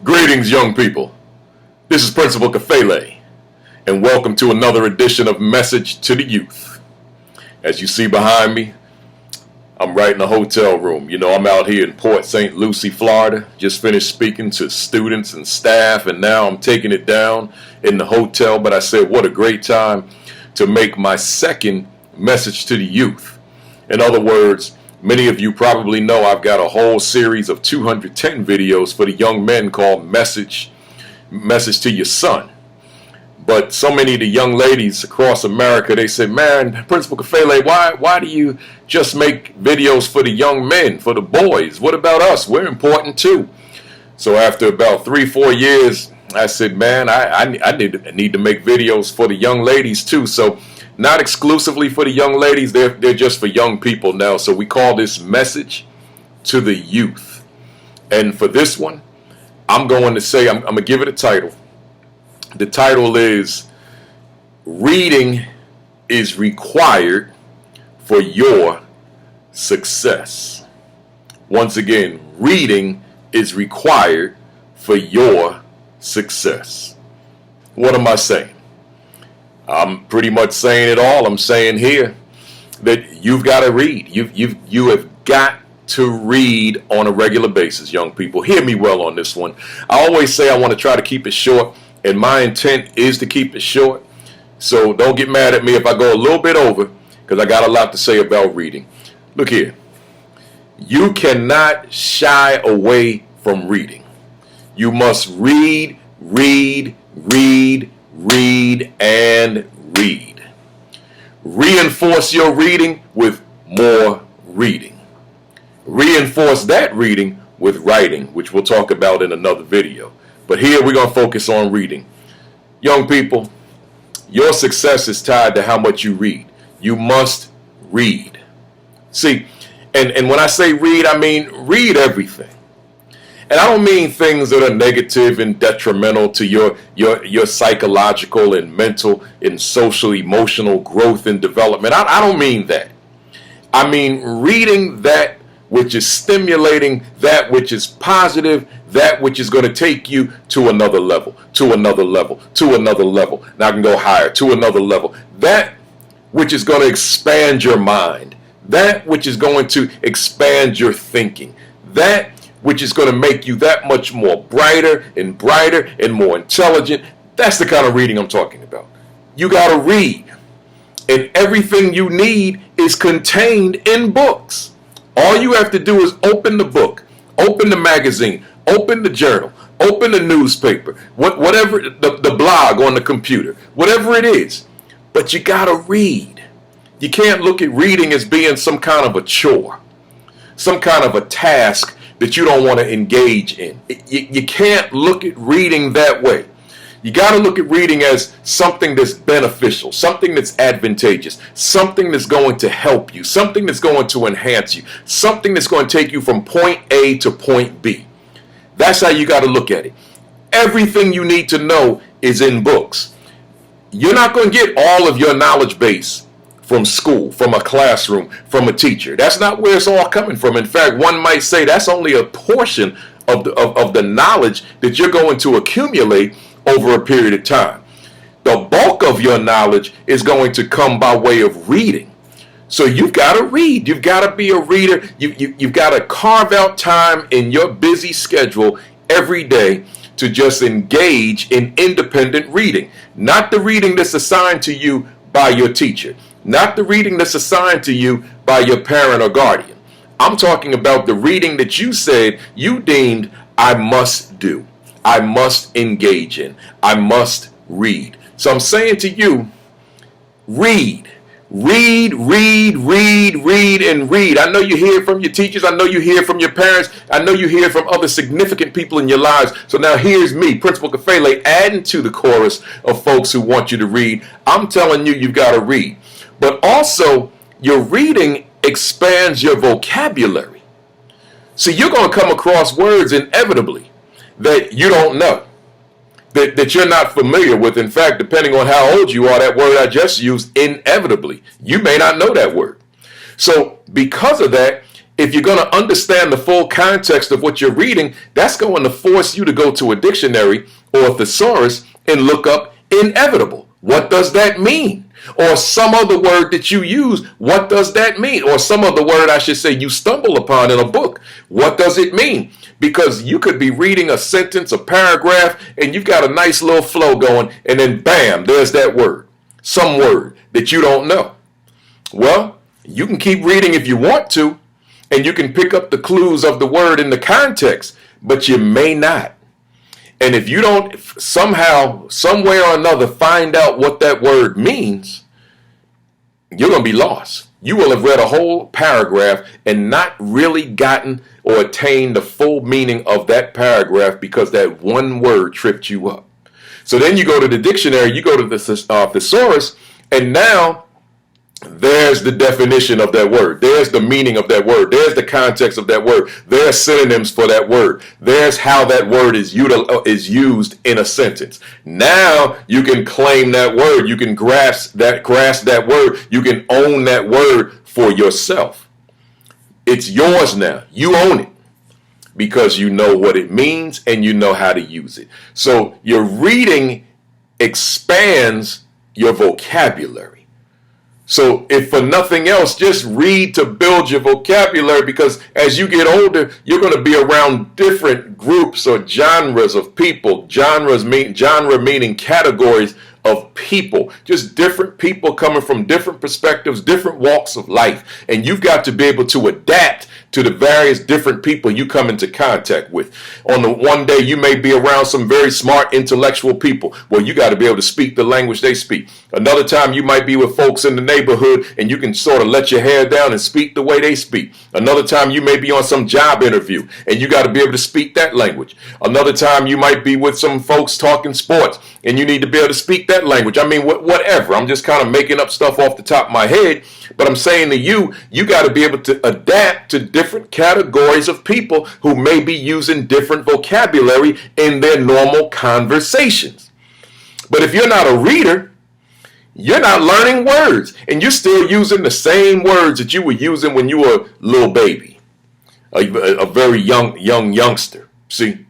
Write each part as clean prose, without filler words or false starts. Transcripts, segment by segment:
Greetings, young people. This is Principal Kafele, and welcome to another edition of Message to the Youth. As you see behind me, I'm right in a hotel room. You know, I'm out here in Port St. Lucie, Florida. Just finished speaking to students and staff, and now I'm taking it down in the hotel. But I said, what a great time to make my second Message to the Youth. In other words, many of you probably know I've got a whole series of 210 videos for the young men called Message to Your Son. But so many of the young ladies across America, they say, man, Principal Kafele, why do you just make videos for the young men, for the boys? What about us? We're important too. So after about 3-4 years, I said, man, I need to make videos for the young ladies too. So not exclusively for the young ladies, they're just for young people now. So we call this Message to the Youth. And for this one, I'm going to say, I'm going to give it a title. The title is Reading is Required for Your Success. Once again, reading is required for your success. What am I saying? I'm pretty much saying it all. I'm saying here that you've got to read. You have got to read on a regular basis, young people. Hear me well on this one. I always say I want to try to keep it short, and my intent is to keep it short. So don't get mad at me if I go a little bit over, because I got a lot to say about reading. Look here. You cannot shy away from reading. You must read, read, read, read, and read. Reinforce your reading with more reading. Reinforce that reading with writing, which we'll talk about in another video. But here we're going to focus on reading. Young people, your success is tied to how much you read. You must read. See, and when I say read, I mean read everything. And I don't mean things that are negative and detrimental to your psychological and mental and social, emotional growth and development. I don't mean that. I mean reading that which is stimulating, that which is positive, that which is going to take you to another level, to another level, to another level. Now I can go higher, to another level. That which is going to expand your mind. That which is going to expand your thinking. That which is going to make you that much more brighter and more intelligent. That's the kind of reading I'm talking about. You got to read. And everything you need is contained in books. All you have to do is open the book, open the magazine, open the journal, open the newspaper, whatever, the blog on the computer, whatever it is. But you got to read. You can't look at reading as being some kind of a chore, some kind of a task that you don't want to engage in. You can't look at reading that way. You got to look at reading as something that's beneficial, something that's advantageous, something that's going to help you, something that's going to enhance you, something that's going to take you from point A to point B. That's how you got to look at it. Everything you need to know is in books. You're not going to get all of your knowledge base from school, from a classroom, from a teacher. That's not where it's all coming from. In fact, one might say that's only a portion of the knowledge that you're going to accumulate over a period of time. The bulk of your knowledge is going to come by way of reading. So you've got to read. You've got to be a reader. You've got to carve out time in your busy schedule every day to just engage in independent reading. Not the reading that's assigned to you by your teacher. Not the reading that's assigned to you by your parent or guardian. I'm talking about the reading that you said you deemed I must do. I must engage in. I must read. So I'm saying to you, read. Read, read, read, read, and read. I know you hear from your teachers. I know you hear from your parents. I know you hear from other significant people in your lives. So now here's me, Principal Kafele, adding to the chorus of folks who want you to read. I'm telling you, you've got to read. But also, your reading expands your vocabulary. So you're going to come across words inevitably that you don't know, that you're not familiar with. In fact, depending on how old you are, that word I just used, inevitably, you may not know that word. So because of that, if you're going to understand the full context of what you're reading, that's going to force you to go to a dictionary or a thesaurus and look up inevitable. What does that mean? Or some other word that you use, what does that mean? Or some other word, I should say, you stumble upon in a book. What does it mean? Because you could be reading a sentence, a paragraph, and you've got a nice little flow going, and then bam, there's that word. Some word that you don't know. Well, you can keep reading if you want to, and you can pick up the clues of the word in the context, but you may not. And if you don't somehow, somewhere or another, find out what that word means, you're going to be lost. You will have read a whole paragraph and not really gotten or attained the full meaning of that paragraph because that one word tripped you up. So then you go to the dictionary, you go to the thesaurus, and now there's the definition of that word. There's the meaning of that word. There's the context of that word. There's synonyms for that word. There's how that word is used in a sentence. Now you can claim that word. You can grasp that word. You can own that word for yourself. It's yours now. You own it because you know what it means and you know how to use it. So your reading expands your vocabulary. So if for nothing else, just read to build your vocabulary, because as you get older, you're going to be around different groups or genres of people. Genre meaning categories of people, just different people coming from different perspectives, different walks of life. And you've got to be able to adapt to the various different people you come into contact with. On the one day, you may be around some very smart, intellectual people. Well, you got to be able to speak the language they speak. Another time, you might be with folks in the neighborhood and you can sort of let your hair down and speak the way they speak. Another time, you may be on some job interview and you got to be able to speak that language. Another time, you might be with some folks talking sports and you need to be able to speak that language. I mean, whatever. I'm just kind of making up stuff off the top of my head. But I'm saying to you, you got to be able to adapt to different categories of people who may be using different vocabulary in their normal conversations. But if you're not a reader, you're not learning words, and you're still using the same words that you were using when you were a little baby, a very youngster. See,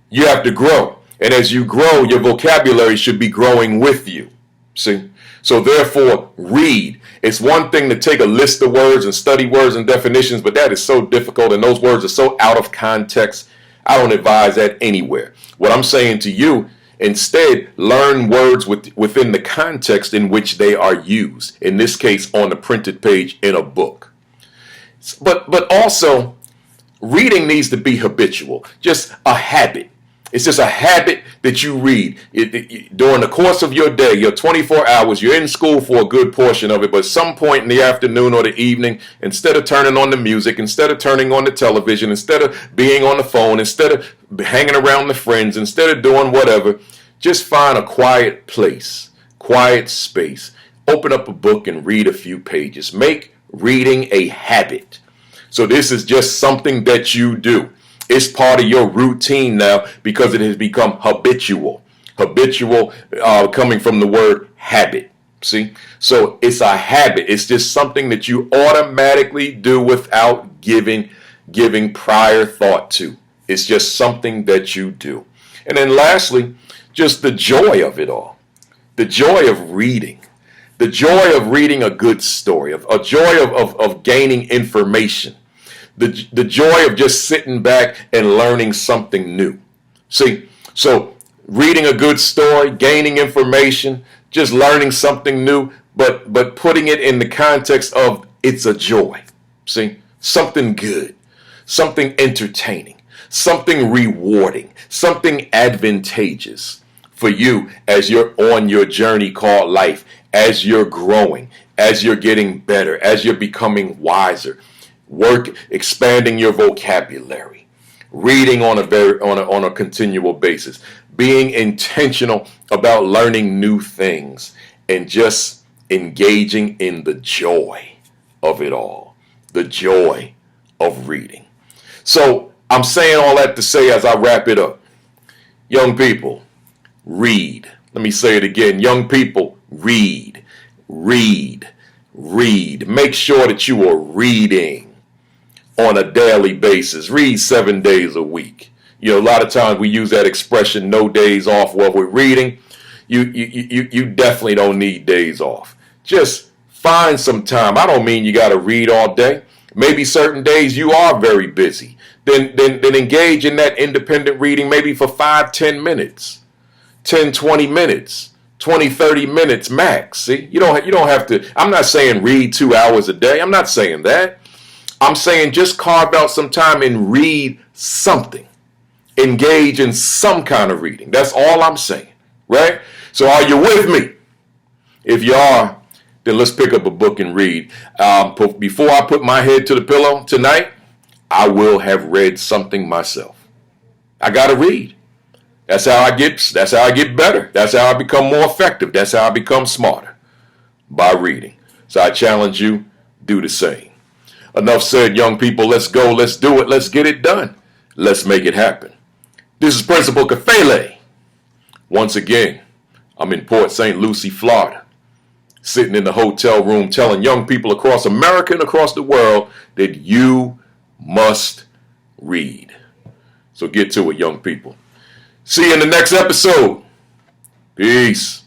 you have to grow. And as you grow, your vocabulary should be growing with you. See? So therefore, read. It's one thing to take a list of words and study words and definitions, but that is so difficult and those words are so out of context. I don't advise that anywhere. What I'm saying to you, instead, learn words within the context in which they are used. In this case, on the printed page in a book. But also, reading needs to be habitual, just a habit. It's just a habit that you read. During the course of your day, your 24 hours, you're in school for a good portion of it, but at some point in the afternoon or the evening, instead of turning on the music, instead of turning on the television, instead of being on the phone, instead of hanging around the friends, instead of doing whatever, just find a quiet place, quiet space. Open up a book and read a few pages. Make reading a habit. So this is just something that you do. It's part of your routine now because it has become habitual. Habitual coming from the word habit. See? So it's a habit. It's just something that you automatically do without giving prior thought to. It's just something that you do. And then lastly, just the joy of it all. The joy of reading. The joy of reading a good story. A joy of gaining information. The joy of just sitting back and learning something new. See, so reading a good story, gaining information, just learning something new, but putting it in the context of it's a joy. See, something good, something entertaining, something rewarding, something advantageous for you as you're on your journey called life, as you're growing, as you're getting better, as you're becoming wiser. Expanding your vocabulary, reading on a continual basis, being intentional about learning new things, and just engaging in the joy of it all, the joy of reading. So I'm saying all that to say as I wrap it up, young people, read. Let me say it again. Young people, read, read, read. Make sure that you are reading on a daily basis. Read 7 days a week. You know, a lot of times we use that expression, no days off, while we're reading. You definitely don't need days off. Just find some time. I don't mean you got to read all day. Maybe certain days you are very busy. Then engage in that independent reading maybe for 5-10 minutes, 10-20 minutes, 20-30 minutes max. See, you don't have to. I'm not saying read 2 hours a day. I'm not saying that. I'm saying just carve out some time and read something. Engage in some kind of reading. That's all I'm saying, right? So are you with me? If you are, then let's pick up a book and read. Before I put my head to the pillow tonight, I will have read something myself. I got to read. That's how I get better. That's how I become more effective. That's how I become smarter, by reading. So I challenge you, do the same. Enough said, young people. Let's go. Let's do it. Let's get it done. Let's make it happen. This is Principal Kafele. Once again, I'm in Port St. Lucie, Florida, sitting in the hotel room telling young people across America and across the world that you must read. So get to it, young people. See you in the next episode. Peace.